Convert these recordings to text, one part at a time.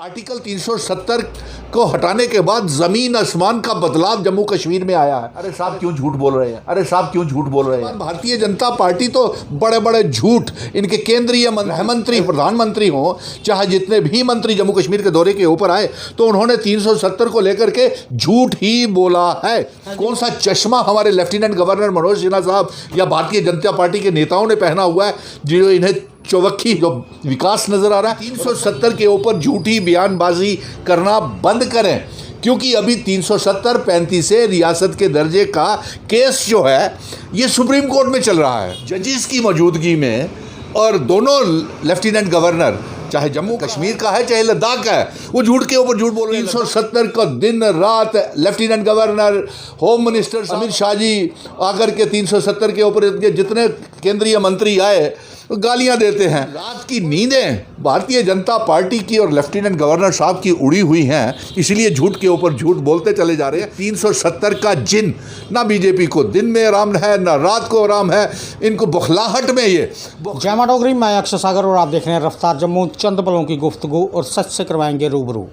Article 370 को हटाने के बाद जमीन आसमान का बदलाव जम्मू कश्मीर में आया है। अरे साहब क्यों झूठ बोल रहे हैं? अरे साहब क्यों झूठ बोल रहे हैं? भारतीय जनता पार्टी तो बड़े बड़े झूठ, इनके केंद्रीय मंत्री प्रधानमंत्री हों, चाहे जितने भी मंत्री जम्मू कश्मीर के दौरे के ऊपर आए, तो उन्होंने 370 को लेकर के झूठ ही बोला है। कौन सा चश्मा हमारे लेफ्टिनेंट गवर्नर मनोज सिन्हा साहब या भारतीय जनता पार्टी के नेताओं ने पहना हुआ है, जो इन्हें चौवक्खी जो विकास नजर आ रहा है? 370 के ऊपर झूठी बयानबाजी करना बंद करें, क्योंकि अभी 370 35 से रियासत के दर्जे का केस जो है ये सुप्रीम कोर्ट में चल रहा है जजिस की मौजूदगी में, और दोनों लेफ्टिनेंट गवर्नर, चाहे जम्मू कश्मीर का है चाहे लद्दाख का है, वो झूठ के ऊपर झूठ बोल रहे हैं। 370 को दिन रात lieutenant governor, home minister Amit Shah ji आकर के 370 के ऊपर जितने केंद्रीय मंत्री आए गालियां देते हैं। रात की नींदें भारतीय जनता पार्टी की और लेफ्टिनेंट गवर्नर साहब की उड़ी हुई हैं, इसलिए झूठ के ऊपर झूठ बोलते चले जा रहे हैं। 370 का जिन, ना बीजेपी को दिन में आराम है ना रात को आराम है, इनको बुखलाहट में ये। जय मां डोगरी, मैं अक्षय सागर और आप देख रहे हैं रफ्तार जम्मू। चंद पलों की गुफ्तगू और सच से करवाएंगे रूबरू।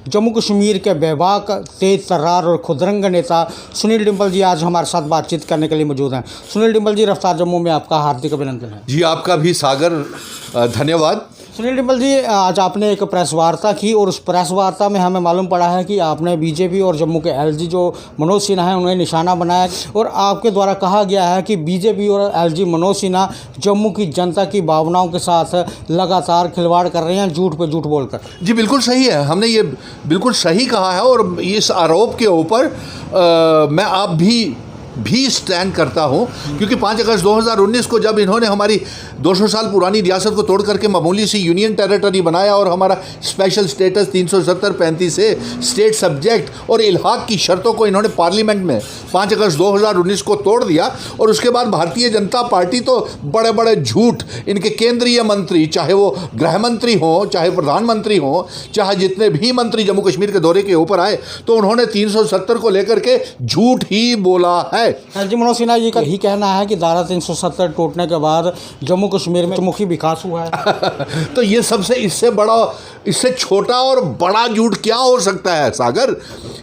जम्मू कश्मीर के बेबाक, तेज तर्रार और खुदरंग नेता सुनील डिंपल जी आज हमारे साथ बातचीत करने के लिए मौजूद हैं। सुनील डिंपल जी, रफ्तार जम्मू में आपका हार्दिक अभिनंदन है। जी आपका भी सागर धन्यवाद। सुनील डिंपल जी, आज आपने एक प्रेस वार्ता की और उस प्रेस वार्ता में हमें मालूम पड़ा है कि आपने बीजेपी और जम्मू के एलजी जो मनोज सिन्हा है उन्हें निशाना बनाया, और आपके द्वारा कहा गया है कि बीजेपी और एलजी मनोज सिन्हा जम्मू की जनता की भावनाओं के साथ लगातार खिलवाड़ कर रहे हैं, झूठ पे झूठ बोलकर। जी बिल्कुल सही है, हमने ये बिल्कुल सही कहा है, और इस आरोप के ऊपर मैं आप भी स्टैंड करता हूं, क्योंकि 5 अगस्त 2019 को जब इन्होंने हमारी 200 साल पुरानी रियासत को तोड़ करके मामूली सी यूनियन टेरिटरी बनाया और हमारा स्पेशल स्टेटस 370-35 से स्टेट सब्जेक्ट और इल्हाक की शर्तों को इन्होंने पार्लियामेंट में 5 अगस्त 2019 को तोड़ दिया, और उसके बाद भारतीय जनता पार्टी तो बड़े बड़े झूठ, इनके केंद्रीय मंत्री, चाहे वो गृह मंत्री हों चाहे प्रधानमंत्री हों, चाहे जितने भी मंत्री जम्मू कश्मीर के दौरे के ऊपर आए, तो उन्होंने 370 को लेकर के झूठ ही बोला है। एलजी मनोज सिन्हा जी का यही कहना है कि धारा 370 टूटने के बाद जम्मू कश्मीर में मुखी विकास हुआ है। तो ये सबसे इससे बड़ा, इससे छोटा और बड़ा झूठ क्या हो सकता है सागर?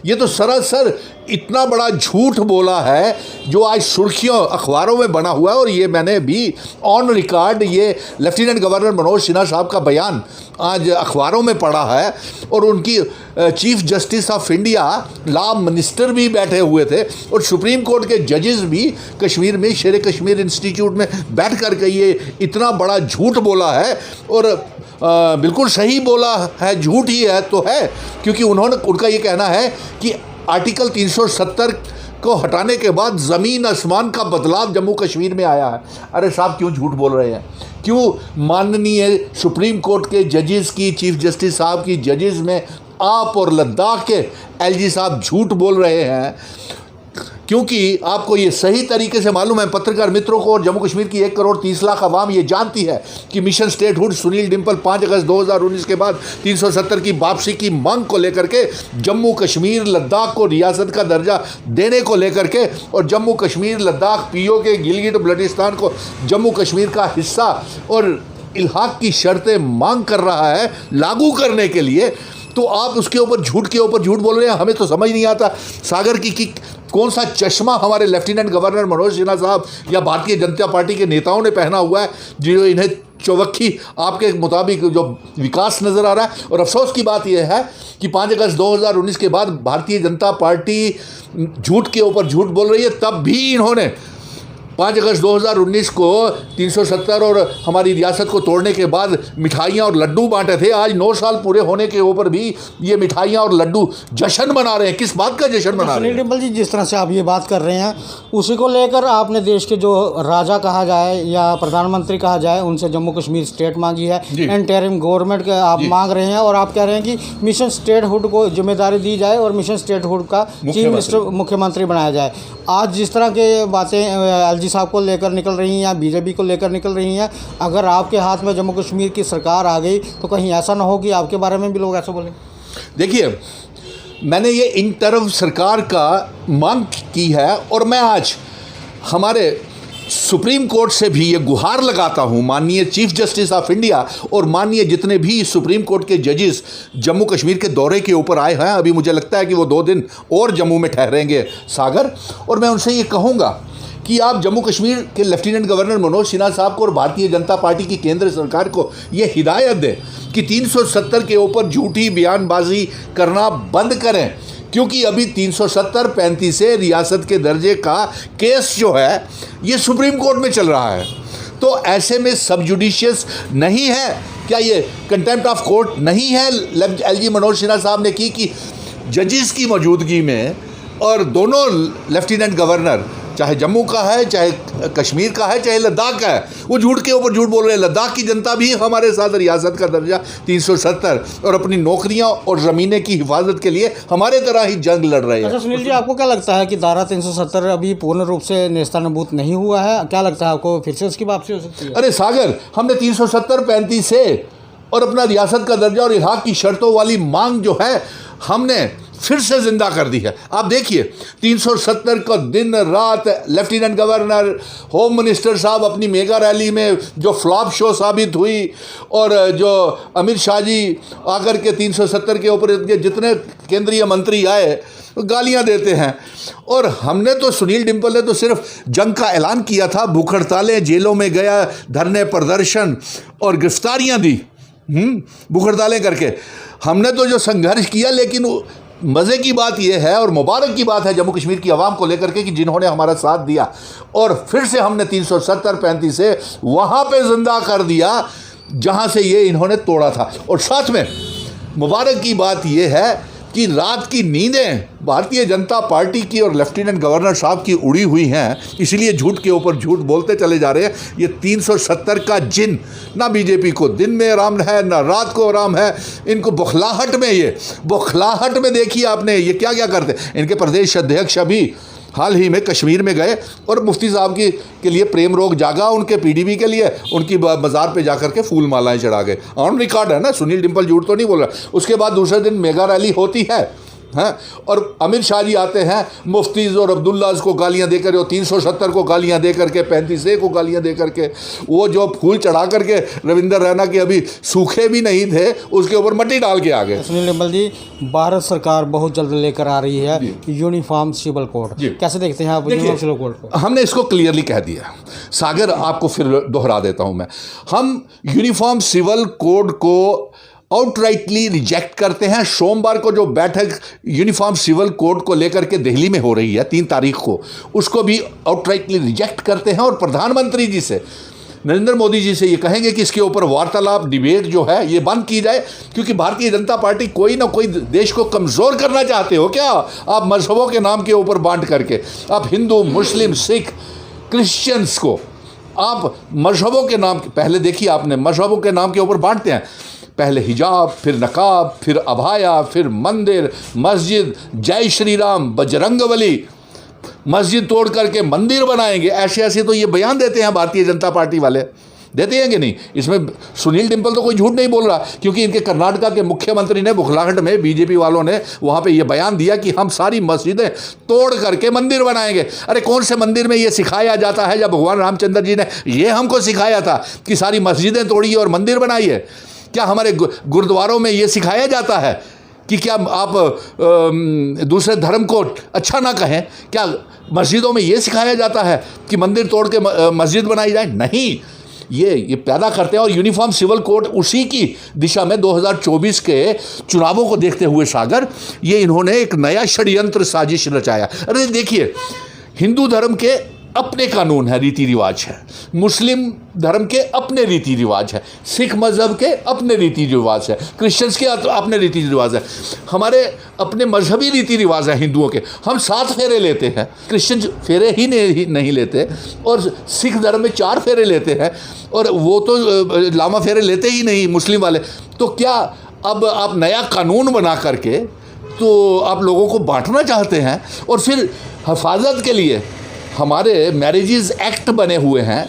ये तो सरासर इतना बड़ा झूठ बोला है जो आज सुर्खियों अखबारों में बना हुआ है, और ये मैंने भी ऑन रिकॉर्ड ये लेफ्टिनेंट गवर्नर मनोज सिन्हा साहब का बयान आज अखबारों में पढ़ा है, और उनकी chief justice of India law minister भी बैठे हुए थे, और सुप्रीम कोर्ट के जजेस भी कश्मीर में शेर कश्मीर इंस्टीट्यूट में बैठ कर के ये इतना बड़ा झूठ बोला है, और बिल्कुल सही बोला है, झूठ ही है तो है, क्योंकि उनका ये कहना है कि आर्टिकल 370 को हटाने के बाद ज़मीन आसमान का बदलाव जम्मू कश्मीर में आया है। अरे साहब क्यों झूठ बोल रहे हैं? क्यों माननीय सुप्रीम कोर्ट के जजेस की, चीफ जस्टिस साहब की जजेस में आप और लद्दाख के एलजी साहब झूठ बोल रहे हैं? क्योंकि आपको ये सही तरीके से मालूम है, पत्रकार मित्रों को और जम्मू कश्मीर की 1 करोड़ 30 लाख आवाम ये जानती है कि मिशन स्टेटहुड सुनील डिंपल 5 अगस्त 2019 के बाद 370 की वापसी की मांग को लेकर के, जम्मू कश्मीर लद्दाख को रियासत का दर्जा देने को लेकर के, और जम्मू कश्मीर लद्दाख पीओके गिलगिट बल्टिस्तान को जम्मू कश्मीर का हिस्सा और इल्हाक की शर्तें मांग कर रहा है लागू करने के लिए, तो आप उसके ऊपर झूठ बोल रहे हैं। हमें तो समझ नहीं आता सागर की कौन सा चश्मा हमारे लेफ्टिनेंट गवर्नर मनोज सिन्हा साहब या भारतीय जनता पार्टी के नेताओं ने पहना हुआ है, जो इन्हें चौवक्खी आपके मुताबिक जो विकास नज़र आ रहा है। और अफसोस की बात यह है कि 5 अगस्त 2019 के बाद भारतीय जनता पार्टी झूठ के ऊपर झूठ बोल रही है, तब भी इन्होंने 5 अगस्त 2019 को 370 और हमारी रियासत को तोड़ने के बाद मिठाइयाँ और लड्डू बांटे थे। आज 9 साल पूरे होने के ऊपर भी ये मिठाइयाँ और लड्डू जश्न मना रहे हैं। किस बात का जश्न मना रहे हैं? सुनील डिंपल जी, जिस तरह से आप ये बात कर रहे हैं, उसी को लेकर आपने देश के जो राजा कहा जाए या प्रधानमंत्री कहा जाए, उनसे जम्मू कश्मीर स्टेट मांगी है, इंटरिम गवर्नमेंट का आप मांग रहे हैं, और आप कह रहे हैं कि मिशन स्टेटहुड को जिम्मेदारी दी जाए और मिशन स्टेटहुड का चीफ मिनिस्टर मुख्यमंत्री बनाया जाए। आज जिस तरह के बातें एलजी साहब को लेकर निकल रही हैं या बीजेपी को लेकर निकल रही हैं, अगर आपके हाथ में जम्मू कश्मीर की सरकार आ गई तो कहीं ऐसा ना हो कि आपके बारे में भी लोग ऐसा बोलें? देखिए, मैंने ये इन तरफ सरकार का मांग की है, और मैं आज हमारे सुप्रीम कोर्ट से भी ये गुहार लगाता हूँ, माननीय चीफ जस्टिस ऑफ इंडिया और माननीय जितने भी सुप्रीम कोर्ट के जजेस जम्मू कश्मीर के दौरे के ऊपर आए हैं, अभी मुझे लगता है कि वो 2 दिन और जम्मू में ठहरेंगे सागर, और मैं उनसे ये कहूँगा कि आप जम्मू कश्मीर के लेफ्टिनेंट गवर्नर मनोज सिन्हा साहब को और भारतीय जनता पार्टी की केंद्र सरकार को ये हिदायत दें कि 370 के ऊपर झूठी बयानबाजी करना बंद करें, क्योंकि अभी 370-35 से रियासत के दर्जे का केस जो है ये सुप्रीम कोर्ट में चल रहा है। तो ऐसे में सब जुडिशियस नहीं है क्या, ये कंटेम्प्ट ऑफ कोर्ट नहीं है एलजी मनोज सिन्हा साहब ने की कि जजेस की मौजूदगी में और दोनों लेफ्टिनेंट गवर्नर, चाहे जम्मू का है, चाहे कश्मीर का है, चाहे लद्दाख का है, वो झूठ के ऊपर झूठ बोल रहे हैं। लद्दाख की जनता भी हमारे साथ रियासत का दर्जा 370 और अपनी नौकरियां और ज़मीनें की हिफाजत के लिए हमारे तरह ही जंग लड़ रहे हैं। अच्छा सुनील जी, आपको क्या लगता है कि धारा 370 अभी पूर्ण रूप से नेस्तनाबूद नहीं हुआ है? क्या लगता है आपको, फिर से उसकी वापसी हो सकती है? अरे सागर, हमने 370-35 से और अपना रियासत का दर्जा और इलाक़ की शर्तों वाली मांग जो है हमने फिर से जिंदा कर दी है। आप देखिए 370 को दिन रात लेफ्टिनेंट गवर्नर, होम मिनिस्टर साहब अपनी मेगा रैली में जो फ्लॉप शो साबित हुई, और जो अमित शाह जी आकर के 370 के ऊपर जितने केंद्रीय मंत्री आए गालियां देते हैं। और हमने तो, सुनील डिम्पल ने तो सिर्फ जंग का ऐलान किया था, भूख हड़तालें, जेलों में गया, धरने प्रदर्शन और गिरफ्तारियां दी, भूख हड़तालें करके हमने तो जो संघर्ष किया। लेकिन मज़े की बात यह है और मुबारक की बात है जम्मू कश्मीर की आवाम को लेकर के कि जिन्होंने हमारा साथ दिया और फिर से हमने 370-35 से वहाँ पे जिंदा कर दिया जहाँ से ये इन्होंने तोड़ा था। और साथ में मुबारक की बात यह है कि रात की नींदें भारतीय जनता पार्टी की और लेफ्टिनेंट गवर्नर साहब की उड़ी हुई हैं, इसलिए झूठ के ऊपर झूठ बोलते चले जा रहे हैं। ये 370 का जिन, ना बीजेपी को दिन में आराम है ना रात को आराम है, इनको बौखलाहट में, ये बौखलाहट में देखिए आपने ये क्या क्या करते। इनके प्रदेश अध्यक्ष अभी हाल ही में कश्मीर में गए और मुफ्ती साहब के लिए प्रेम रोग जागा, उनके पीडीपी के लिए उनकी मज़ार पे जाकर के फूल मालाएं चढ़ा गए। ऑन रिकॉर्ड है ना, सुनील डिम्पल झूठ तो नहीं बोल रहा। उसके बाद दूसरे दिन मेगा रैली होती है, हैं, और अमित शाह जी आते हैं, मुफ्तीज़ और अब्दुल्लाज को गालियां देकर, और 370 को गालियां दे करके, 35 को गालियां दे करके, वो जो फूल चढ़ा करके रविंदर रैना के अभी सूखे भी नहीं थे उसके ऊपर मट्टी डाल के आ गए। सुनील डिम्पल जी, भारत सरकार बहुत जल्द लेकर आ रही है यूनिफॉर्म सिविल कोड, कैसे देखते हैं आप यूनिफॉर्म सिविल कोड को? हमने इसको क्लियरली कह दिया सागर, आपको फिर दोहरा देता हूं मैं। हम यूनिफॉर्म सिविल कोड को आउटराइटली रिजेक्ट करते हैं। सोमवार को जो बैठक यूनिफॉर्म सिविल कोड को लेकर के दिल्ली में हो रही है 3 तारीख को, उसको भी आउटराइटली रिजेक्ट करते हैं और प्रधानमंत्री जी से, नरेंद्र मोदी जी से ये कहेंगे कि इसके ऊपर वार्तालाप, डिबेट जो है ये बंद की जाए, क्योंकि भारतीय जनता पार्टी कोई ना कोई देश को कमज़ोर करना चाहते हो क्या आप? मजहबों के नाम के ऊपर बांट करके आप हिंदू, मुस्लिम, सिख, क्रिश्चियंस को आप मजहबों के नाम, पहले देखिए आपने मजहबों के नाम के ऊपर बांटते हैं, पहले हिजाब, फिर नकाब, फिर अभाया, फिर मंदिर, मस्जिद, जय श्री राम, बजरंगबली, मस्जिद तोड़ करके मंदिर बनाएंगे, ऐसे ऐसे तो ये बयान देते हैं भारतीय जनता पार्टी वाले, देते हैं कि नहीं? इसमें सुनील डिम्पल तो कोई झूठ नहीं बोल रहा, क्योंकि इनके कर्नाटका के मुख्यमंत्री ने बुखलाहट में, बीजेपी वालों ने वहाँ पे ये बयान दिया कि हम सारी मस्जिदें तोड़ करके मंदिर बनाएंगे। अरे कौन से मंदिर में ये सिखाया जाता है? जब भगवान रामचंद्र जी ने ये हमको सिखाया था कि सारी मस्जिदें तोड़िए और मंदिर बनाइए, क्या हमारे गुरुद्वारों में ये सिखाया जाता है कि क्या आप दूसरे धर्म को अच्छा ना कहें? क्या मस्जिदों में ये सिखाया जाता है कि मंदिर तोड़ के मस्जिद बनाई जाए? नहीं, ये पैदा करते हैं। और यूनिफॉर्म सिविल कोड उसी की दिशा में 2024 के चुनावों को देखते हुए सागर, ये इन्होंने एक नया षड्यंत्र साजिश रचाया। अरे देखिए, हिंदू धर्म के अपने कानून है, रीति रिवाज है, मुस्लिम धर्म के अपने रीति रिवाज है, सिख मज़हब के अपने रीति रिवाज है, क्रिश्चियंस के अपने रीति रिवाज है, हमारे अपने मजहबी रीति रिवाज है हिंदुओं के। हम 7 फेरे लेते हैं, क्रिश्चियन फेरे ही नहीं लेते, और सिख धर्म में 4 फेरे लेते हैं, और वो तो लामा फेरे लेते ही नहीं मुस्लिम वाले। तो क्या अब आप नया कानून बना करके तो आप लोगों को बांटना चाहते हैं? और फिर हिफाजत के लिए हमारे मैरिजेस एक्ट बने हुए हैं,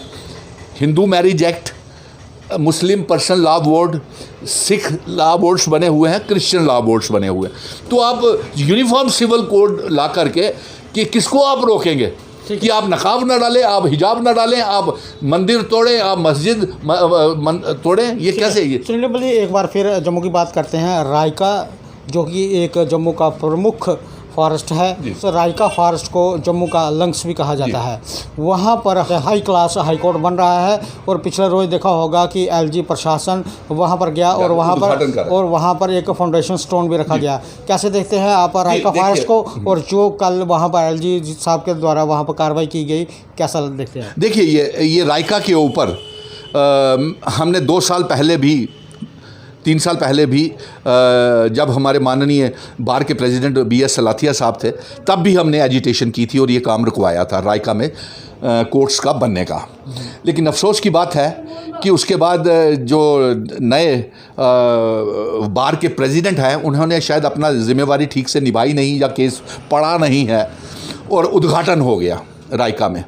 Hindu marriage act, Muslim personal law board, Sikh law boards बने हुए हैं, क्रिश्चियन लॉ बोर्ड्स बने हुए हैं। तो आप यूनिफॉर्म सिविल कोड ला करके कि किसको आप रोकेंगे? कि आप नकाब ना डालें, आप हिजाब ना डालें, आप मंदिर तोड़ें, आप मस्जिद तोड़ें, ये कैसे? ये सुनील भाई एक बार फिर जम्मू की बात करते हैं। रायका जो कि एक जम्मू का प्रमुख फॉरेस्ट है, तो रायका फॉरेस्ट को जम्मू का लंग्स भी कहा जाता है। वहाँ पर हाई क्लास हाई कोर्ट बन रहा है और पिछले रोज देखा होगा कि एलजी प्रशासन वहाँ पर गया और वहाँ पर एक फाउंडेशन स्टोन भी रखा गया। कैसे देखते हैं आप रायका फॉरेस्ट को, और जो कल वहाँ पर एलजी साहब के द्वारा वहाँ पर कार्रवाई की गई, कैसा देखते हैं? देखिए, ये रायका के ऊपर हमने 2 साल पहले भी, 3 साल पहले भी, जब हमारे माननीय बार के प्रेसिडेंट BS सलाथिया साहब थे, तब भी हमने एजिटेशन की थी और ये काम रुकवाया था रायका में कोर्ट्स का बनने का। लेकिन अफसोस की बात है कि उसके बाद जो नए बार के प्रेसिडेंट हैं, उन्होंने शायद अपना जिम्मेवारी ठीक से निभाई नहीं, या केस पढ़ा नहीं है और उद्घाटन हो गया रायका में।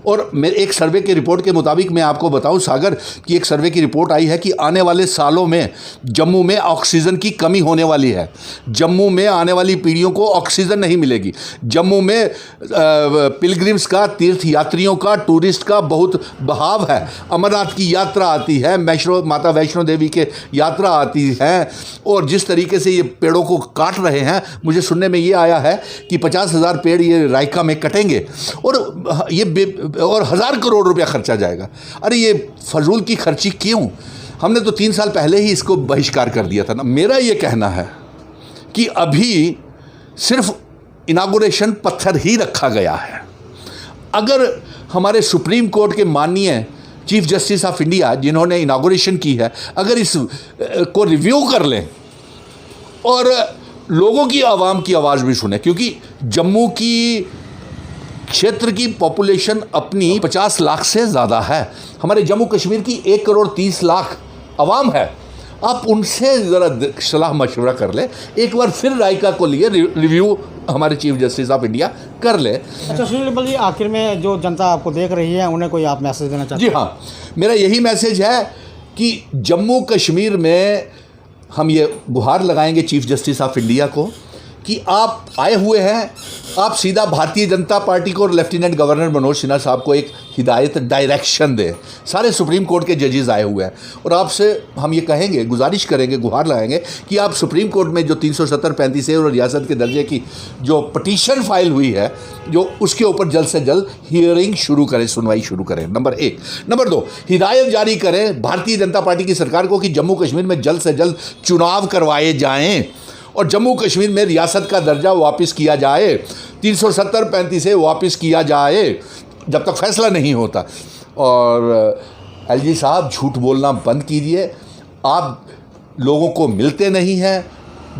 और मेरे एक सर्वे की रिपोर्ट के मुताबिक मैं आपको बताऊं सागर, कि एक सर्वे की रिपोर्ट आई है कि आने वाले सालों में जम्मू में ऑक्सीजन की कमी होने वाली है। जम्मू में आने वाली पीढ़ियों को ऑक्सीजन नहीं मिलेगी। जम्मू में पिलग्रिम्स का, तीर्थ यात्रियों का, टूरिस्ट का बहुत बहाव है। अमरनाथ की यात्रा आती है, माता वैष्णो देवी के यात्रा आती है, और जिस तरीके से ये पेड़ों को काट रहे हैं, मुझे सुनने में ये आया है कि 50,000 पेड़ ये रायका में कटेंगे और 1,000 करोड़ रुपया खर्चा जाएगा। अरे ये फजूल की खर्ची क्यों? हमने तो 3 साल पहले ही इसको बहिष्कार कर दिया था ना। मेरा ये कहना है कि अभी सिर्फ इनागुरेशन पत्थर ही रखा गया है। अगर हमारे सुप्रीम कोर्ट के माननीय चीफ जस्टिस ऑफ इंडिया, जिन्होंने इनागुरेशन की है, अगर इस को रिव्यू कर लें और लोगों की, आवाम की आवाज़ भी सुने, क्योंकि जम्मू की क्षेत्र की पॉपुलेशन अपनी 50 लाख से ज़्यादा है। हमारे जम्मू कश्मीर की 1 करोड़ 30 लाख आवाम है। आप उनसे ज़रा सलाह मशवरा कर ले, एक बार फिर रायका को लिए रिव्यू हमारे चीफ जस्टिस ऑफ इंडिया कर ले। अच्छा सुनील भाई, आखिर में जो जनता आपको देख रही है, उन्हें कोई आप मैसेज देना चाहते हैं? जी हाँ, मेरा यही मैसेज है कि जम्मू कश्मीर में हम ये गुहार लगाएंगे चीफ जस्टिस ऑफ इंडिया को कि आप आए हुए हैं, आप सीधा भारतीय जनता पार्टी को और लेफ्टिनेंट गवर्नर मनोज सिन्हा साहब को एक हिदायत, डायरेक्शन दें। सारे सुप्रीम कोर्ट के जजेस आए हुए हैं और आपसे हम ये कहेंगे, गुजारिश करेंगे, गुहार लगाएंगे कि आप सुप्रीम कोर्ट में जो 370-35 और रियासत के दर्जे की जो पटिशन फाइल हुई है, जो उसके ऊपर जल्द से जल्द हियरिंग शुरू करें, सुनवाई शुरू करें, नंबर 1। नंबर 2, हिदायत जारी करें भारतीय जनता पार्टी की सरकार को कि जम्मू कश्मीर में जल्द से जल्द चुनाव करवाए जाएँ और जम्मू कश्मीर में रियासत का दर्जा वापस किया जाए, 370-35 वापस किया जाए, जब तक फैसला नहीं होता। और एलजी साहब, झूठ बोलना बंद कीजिए। आप लोगों को मिलते नहीं हैं।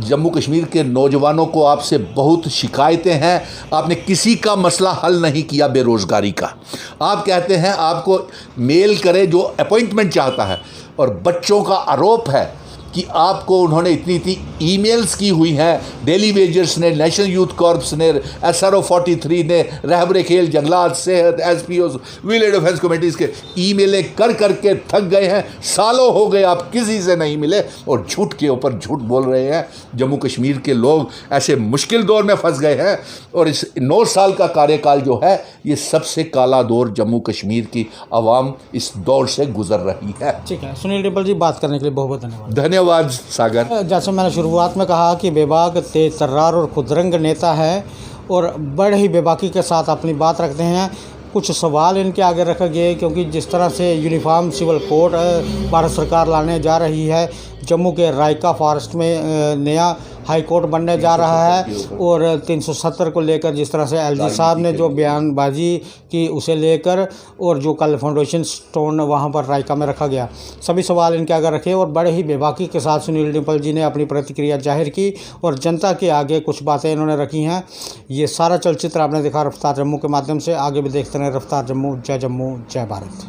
जम्मू कश्मीर के नौजवानों को आपसे बहुत शिकायतें हैं, आपने किसी का मसला हल नहीं किया बेरोज़गारी का। आप कहते हैं आपको मेल करे जो अपॉइंटमेंट चाहता है, और बच्चों का आरोप है कि आपको उन्होंने इतनी ईमेल्स की हुई हैं, डेली वेजर्स ने, नेशनल यूथ कॉर्प्स ने, SRO 43 ने, रहबरे खेल, जंगलात, सेहत, SPOs, विलेज डिफेंस कमेटीज़ के ईमेलें कर के थक गए हैं। सालों हो गए आप किसी से नहीं मिले और झूठ के ऊपर झूठ बोल रहे हैं। जम्मू कश्मीर के लोग ऐसे मुश्किल दौर में फंस गए हैं और इस 9 साल का कार्यकाल जो है, ये सबसे काला दौर जम्मू कश्मीर की आवाम इस दौर से गुजर रही है। ठीक है सुनील डिम्पल जी, बात करने के लिए बहुत बहुत धन्यवाद। धन्यवाद सागर। जैसे मैंने शुरुआत में कहा कि बेबाक, तेज तर्रार और खुदरंग नेता है और बड़े ही बेबाकी के साथ अपनी बात रखते हैं। कुछ सवाल इनके आगे रखे गए, क्योंकि जिस तरह से यूनिफॉर्म सिविल कोड भारत सरकार लाने जा रही है, जम्मू के रायका फॉरेस्ट में नया हाई कोर्ट बनने जा रहा है, और 370 को लेकर जिस तरह से एलजी साहब ने जो बयानबाजी की उसे लेकर, और जो कल फाउंडेशन स्टोन वहां पर रायका में रखा गया, सभी सवाल इनके आगे रखे और बड़े ही बेबाकी के साथ सुनील डिम्पल जी ने अपनी प्रतिक्रिया जाहिर की और जनता के आगे कुछ बातें इन्होंने रखी हैं। ये सारा चलचित्र आपने देखा रफ्तार जम्मू के माध्यम से। आगे भी देखते रहें रफ्तार जम्मू। जय जम्मू, जय भारत।